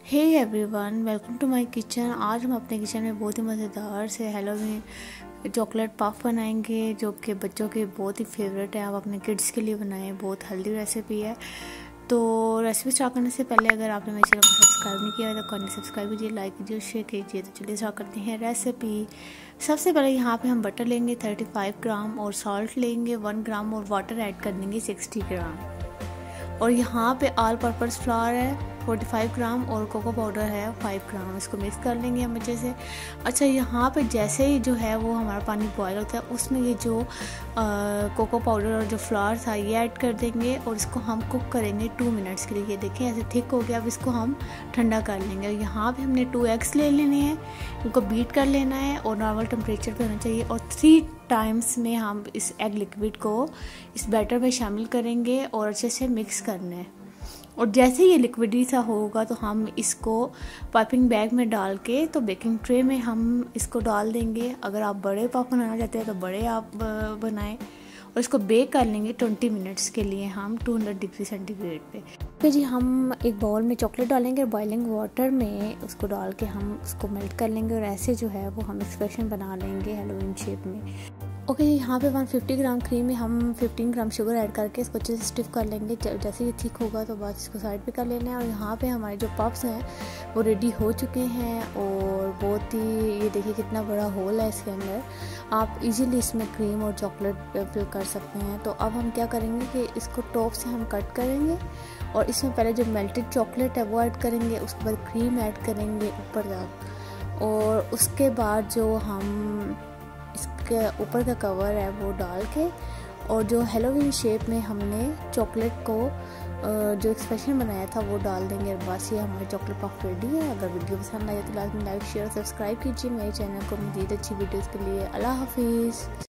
Hey everyone, welcome to my kitchen. आज हम अपने किचन में बहुत ही मज़ेदार से हैलोवीन चॉकलेट पफ बनाएंगे, जो कि बच्चों के बहुत ही फेवरेट है। आप अपने किड्स के लिए बनाएं, बहुत हेल्दी रेसिपी है। तो रेसिपी स्टार्ट करने से पहले अगर आपने मेरे चैनल को सब्सक्राइब नहीं किया है तो करने सब्सक्राइब कीजिए, लाइक कीजिए, शेयर कीजिए। तो चलिए स्टार्ट करते हैं रेसिपी। सबसे पहले यहाँ पे हम बटर लेंगे 35 ग्राम और सॉल्ट लेंगे 1 ग्राम और वाटर ऐड कर देंगे 60 ग्राम। और यहाँ पे ऑल पर्पस फ्लावर है 45 ग्राम और कोको पाउडर है 5 ग्राम। इसको मिक्स कर लेंगे हम अच्छे से। अच्छा, यहाँ पे जैसे ही जो है वो हमारा पानी बॉयल होता है उसमें ये जो कोको पाउडर और जो फ्लावर था ये ऐड कर देंगे और इसको हम कुक करेंगे 2 मिनट्स के लिए। ये देखें ऐसे थिक हो गया। अब इसको हम ठंडा कर लेंगे। और यहाँ पे हमने 2 एग्स ले लेने हैं, इनको बीट कर लेना है और नॉर्मल टेम्परेचर पे होना चाहिए। और 3 टाइम्स में हम इस एग लिक्विड को इस बैटर में शामिल करेंगे और अच्छे से मिक्स करना है। और जैसे ये लिक्विडी सा होगा तो हम इसको पाइपिंग बैग में डाल के तो बेकिंग ट्रे में हम इसको डाल देंगे। अगर आप बड़े पफ बनाना चाहते हैं तो बड़े आप बनाएं और इसको बेक कर लेंगे 20 मिनट्स के लिए हम 200 डिग्री सेंटीग्रेड पे। फिर जी हम एक बाउल में चॉकलेट डालेंगे और बॉइलिंग वाटर में उसको डाल के हम उसको मेल्ट कर लेंगे और ऐसे जो है वो हम एक्सप्रेशन बना लेंगे हैलोवीन शेप में। ओके, यहाँ पे 150 ग्राम क्रीम में हम 15 ग्राम शुगर ऐड करके इसको अच्छे से स्टिफ कर लेंगे। जैसे ये थिक होगा तो बस इसको साइड पे कर लेना है। और यहाँ पे हमारे जो पफ्स हैं वो रेडी हो चुके हैं और बहुत ही ये देखिए कितना बड़ा होल है इसके अंदर। आप इजीली इसमें क्रीम और चॉकलेट फिल कर सकते हैं। तो अब हम क्या करेंगे कि इसको टॉप से हम कट करेंगे और इसमें पहले जो मेल्टेड चॉकलेट है वो ऐड करेंगे, उसके बाद क्रीम ऐड करेंगे ऊपर तक और उसके बाद जो हम इसके ऊपर का कवर है वो डाल के और जो हैलोवीन शेप में हमने चॉकलेट को जो एक्सप्रेशन बनाया था वो डाल देंगे। और बस ये हमारी चॉकलेट पफ रेडी है। अगर वीडियो पसंद आए तो लाजमी लाइक शेयर सब्सक्राइब कीजिए मेरे चैनल को। मज़ीद अच्छी वीडियोज़ के लिए अल्लाह हाफिज़।